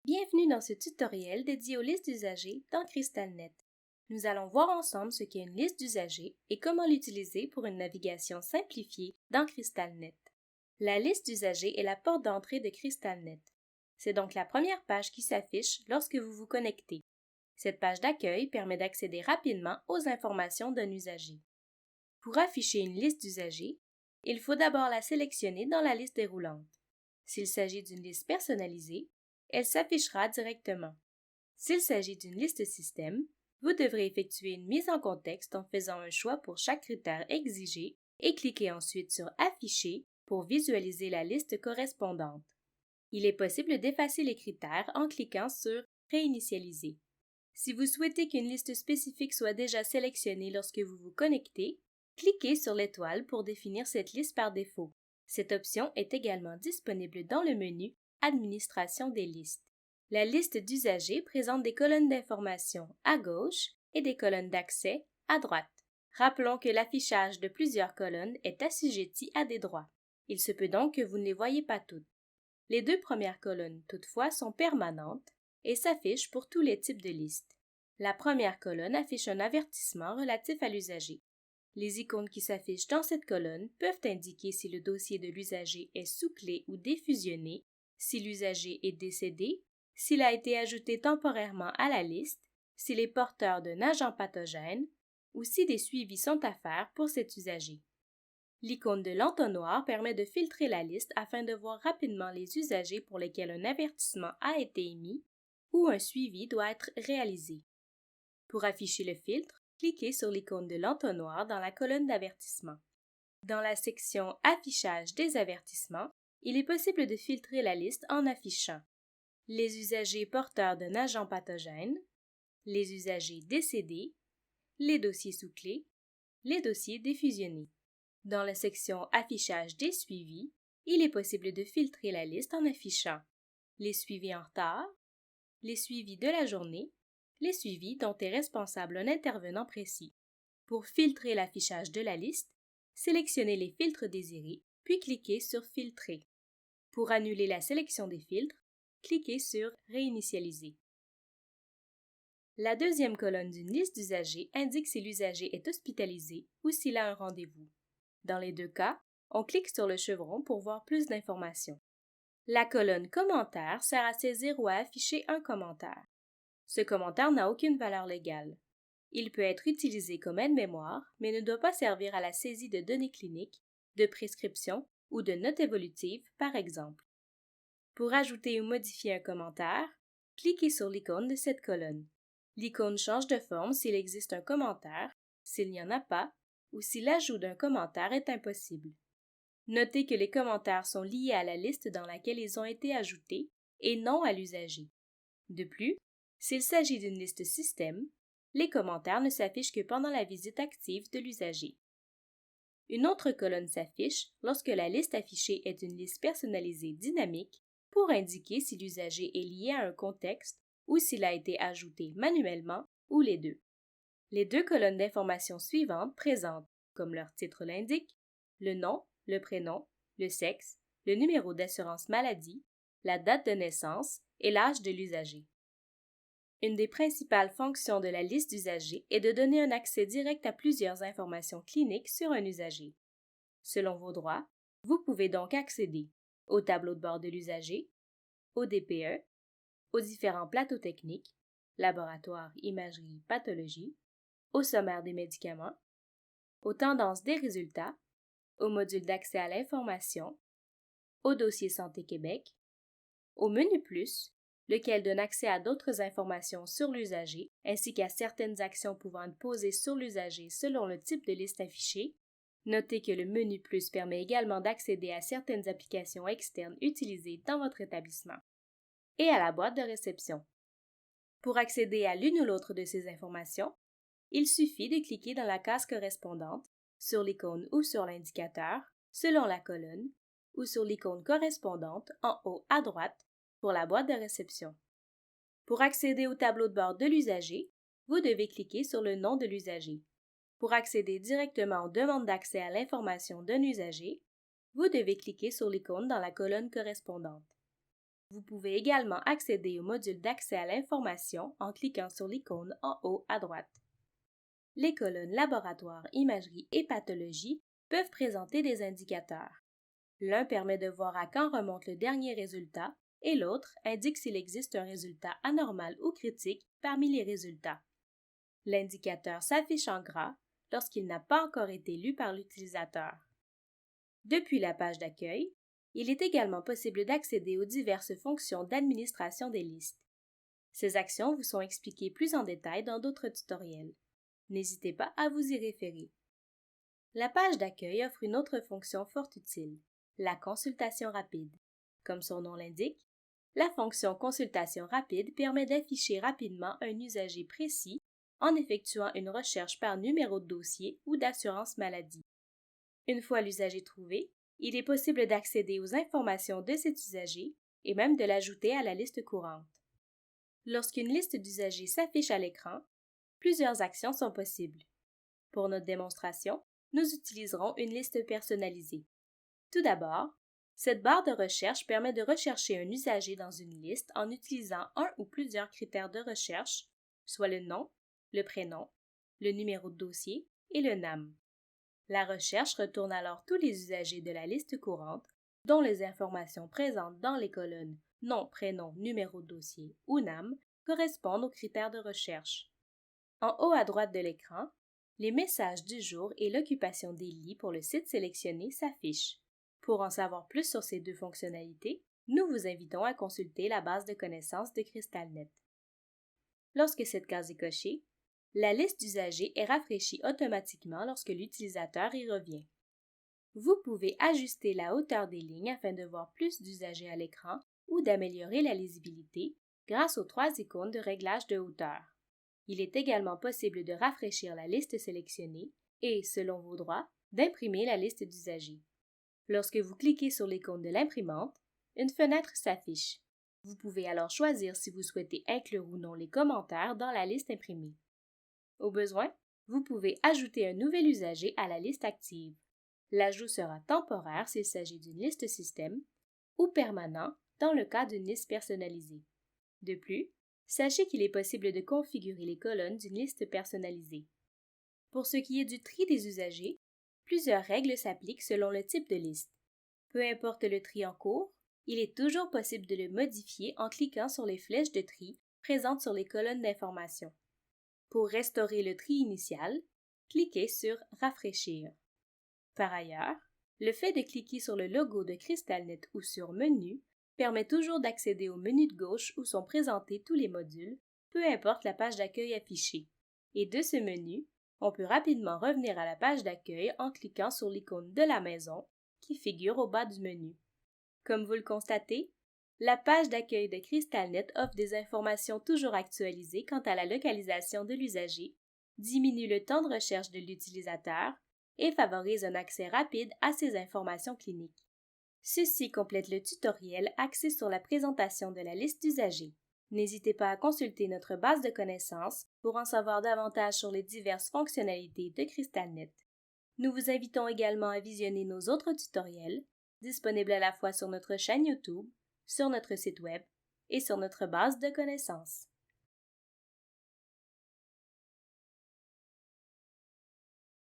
Bienvenue dans ce tutoriel dédié aux listes d'usagers dans CrystalNet. Nous allons voir ensemble ce qu'est une liste d'usagers et comment l'utiliser pour une navigation simplifiée dans CrystalNet. La liste d'usagers est la porte d'entrée de CrystalNet. C'est donc la première page qui s'affiche lorsque vous vous connectez. Cette page d'accueil permet d'accéder rapidement aux informations d'un usager. Pour afficher une liste d'usagers, il faut d'abord la sélectionner dans la liste déroulante. S'il s'agit d'une liste personnalisée, elle s'affichera directement. S'il s'agit d'une liste système, vous devrez effectuer une mise en contexte en faisant un choix pour chaque critère exigé et cliquez ensuite sur Afficher pour visualiser la liste correspondante. Il est possible d'effacer les critères en cliquant sur Réinitialiser. Si vous souhaitez qu'une liste spécifique soit déjà sélectionnée lorsque vous vous connectez, cliquez sur l'étoile pour définir cette liste par défaut. Cette option est également disponible dans le menu Administration des listes. La liste d'usagers présente des colonnes d'information à gauche et des colonnes d'accès à droite. Rappelons que l'affichage de plusieurs colonnes est assujetti à des droits. Il se peut donc que vous ne les voyez pas toutes. Les deux premières colonnes, toutefois, sont permanentes et s'affichent pour tous les types de listes. La première colonne affiche un avertissement relatif à l'usager. Les icônes qui s'affichent dans cette colonne peuvent indiquer si le dossier de l'usager est sous clé ou défusionné, si l'usager est décédé, s'il a été ajouté temporairement à la liste, s'il est porteur d'un agent pathogène ou si des suivis sont à faire pour cet usager. L'icône de l'entonnoir permet de filtrer la liste afin de voir rapidement les usagers pour lesquels un avertissement a été émis ou un suivi doit être réalisé. Pour afficher le filtre, cliquez sur l'icône de l'entonnoir dans la colonne d'avertissement. Dans la section Affichage des avertissements, il est possible de filtrer la liste en affichant les usagers porteurs d'un agent pathogène, les usagers décédés, les dossiers sous clé, les dossiers défusionnés. Dans la section Affichage des suivis, il est possible de filtrer la liste en affichant les suivis en retard, les suivis de la journée, les suivis dont est responsable un intervenant précis. Pour filtrer l'affichage de la liste, sélectionnez les filtres désirés, puis cliquez sur Filtrer. Pour annuler la sélection des filtres, cliquez sur Réinitialiser. La deuxième colonne d'une liste d'usagers indique si l'usager est hospitalisé ou s'il a un rendez-vous. Dans les deux cas, on clique sur le chevron pour voir plus d'informations. La colonne Commentaires sert à saisir ou à afficher un commentaire. Ce commentaire n'a aucune valeur légale. Il peut être utilisé comme aide-mémoire, mais ne doit pas servir à la saisie de données cliniques, de prescriptions ou de notes évolutives, par exemple. Pour ajouter ou modifier un commentaire, cliquez sur l'icône de cette colonne. L'icône change de forme s'il existe un commentaire, s'il n'y en a pas, ou si l'ajout d'un commentaire est impossible. Notez que les commentaires sont liés à la liste dans laquelle ils ont été ajoutés et non à l'usager. De plus, s'il s'agit d'une liste système, les commentaires ne s'affichent que pendant la visite active de l'usager. Une autre colonne s'affiche lorsque la liste affichée est une liste personnalisée dynamique pour indiquer si l'usager est lié à un contexte ou s'il a été ajouté manuellement ou les deux. Les deux colonnes d'informations suivantes présentent, comme leur titre l'indique, le nom, le prénom, le sexe, le numéro d'assurance maladie, la date de naissance et l'âge de l'usager. Une des principales fonctions de la liste d'usagers est de donner un accès direct à plusieurs informations cliniques sur un usager. Selon vos droits, vous pouvez donc accéder au tableau de bord de l'usager, au DPE, aux différents plateaux techniques, laboratoire, imagerie, pathologie, au sommaire des médicaments, aux tendances des résultats, au module d'accès à l'information, au dossier Santé Québec, au menu plus, lequel donne accès à d'autres informations sur l'usager ainsi qu'à certaines actions pouvant être posées sur l'usager selon le type de liste affichée. Notez que le menu plus permet également d'accéder à certaines applications externes utilisées dans votre établissement. Et à la boîte de réception. Pour accéder à l'une ou l'autre de ces informations, il suffit de cliquer dans la case correspondante, sur l'icône ou sur l'indicateur, selon la colonne, ou sur l'icône correspondante en haut à droite pour la boîte de réception. Pour accéder au tableau de bord de l'usager, vous devez cliquer sur le nom de l'usager. Pour accéder directement aux demandes d'accès à l'information d'un usager, vous devez cliquer sur l'icône dans la colonne correspondante. Vous pouvez également accéder au module d'accès à l'information en cliquant sur l'icône en haut à droite. Les colonnes Laboratoire, Imagerie et Pathologie peuvent présenter des indicateurs. L'un permet de voir à quand remonte le dernier résultat et l'autre indique s'il existe un résultat anormal ou critique parmi les résultats. L'indicateur s'affiche en gras lorsqu'il n'a pas encore été lu par l'utilisateur. Depuis la page d'accueil, il est également possible d'accéder aux diverses fonctions d'administration des listes. Ces actions vous sont expliquées plus en détail dans d'autres tutoriels. N'hésitez pas à vous y référer. La page d'accueil offre une autre fonction fort utile, la consultation rapide. Comme son nom l'indique, la fonction consultation rapide permet d'afficher rapidement un usager précis en effectuant une recherche par numéro de dossier ou d'assurance maladie. Une fois l'usager trouvé, il est possible d'accéder aux informations de cet usager et même de l'ajouter à la liste courante. Lorsqu'une liste d'usagers s'affiche à l'écran, plusieurs actions sont possibles. Pour notre démonstration, nous utiliserons une liste personnalisée. Tout d'abord, cette barre de recherche permet de rechercher un usager dans une liste en utilisant un ou plusieurs critères de recherche, soit le nom, le prénom, le numéro de dossier et le NAM. La recherche retourne alors tous les usagers de la liste courante dont les informations présentes dans les colonnes nom, prénom, numéro de dossier ou NAM correspondent aux critères de recherche. En haut à droite de l'écran, les messages du jour et l'occupation des lits pour le site sélectionné s'affichent. Pour en savoir plus sur ces deux fonctionnalités, nous vous invitons à consulter la base de connaissances de CrystalNet. Lorsque cette case est cochée, la liste d'usagers est rafraîchie automatiquement lorsque l'utilisateur y revient. Vous pouvez ajuster la hauteur des lignes afin de voir plus d'usagers à l'écran ou d'améliorer la lisibilité grâce aux 3 icônes de réglage de hauteur. Il est également possible de rafraîchir la liste sélectionnée et, selon vos droits, d'imprimer la liste d'usagers. Lorsque vous cliquez sur l'icône de l'imprimante, une fenêtre s'affiche. Vous pouvez alors choisir si vous souhaitez inclure ou non les commentaires dans la liste imprimée. Au besoin, vous pouvez ajouter un nouvel usager à la liste active. L'ajout sera temporaire s'il s'agit d'une liste système ou permanent dans le cas d'une liste personnalisée. De plus, sachez qu'il est possible de configurer les colonnes d'une liste personnalisée. Pour ce qui est du tri des usagers, plusieurs règles s'appliquent selon le type de liste. Peu importe le tri en cours, il est toujours possible de le modifier en cliquant sur les flèches de tri présentes sur les colonnes d'information. Pour restaurer le tri initial, cliquez sur « Rafraîchir ». Par ailleurs, le fait de cliquer sur le logo de CrystalNet ou sur « Menu » permet toujours d'accéder au menu de gauche où sont présentés tous les modules, peu importe la page d'accueil affichée. Et de ce menu, on peut rapidement revenir à la page d'accueil en cliquant sur l'icône de la maison qui figure au bas du menu. Comme vous le constatez, la page d'accueil de CrystalNet offre des informations toujours actualisées quant à la localisation de l'usager, diminue le temps de recherche de l'utilisateur et favorise un accès rapide à ces informations cliniques. Ceci complète le tutoriel axé sur la présentation de la liste d'usagers. N'hésitez pas à consulter notre base de connaissances pour en savoir davantage sur les diverses fonctionnalités de CrystalNet. Nous vous invitons également à visionner nos autres tutoriels, disponibles à la fois sur notre chaîne YouTube, sur notre site web et sur notre base de connaissances.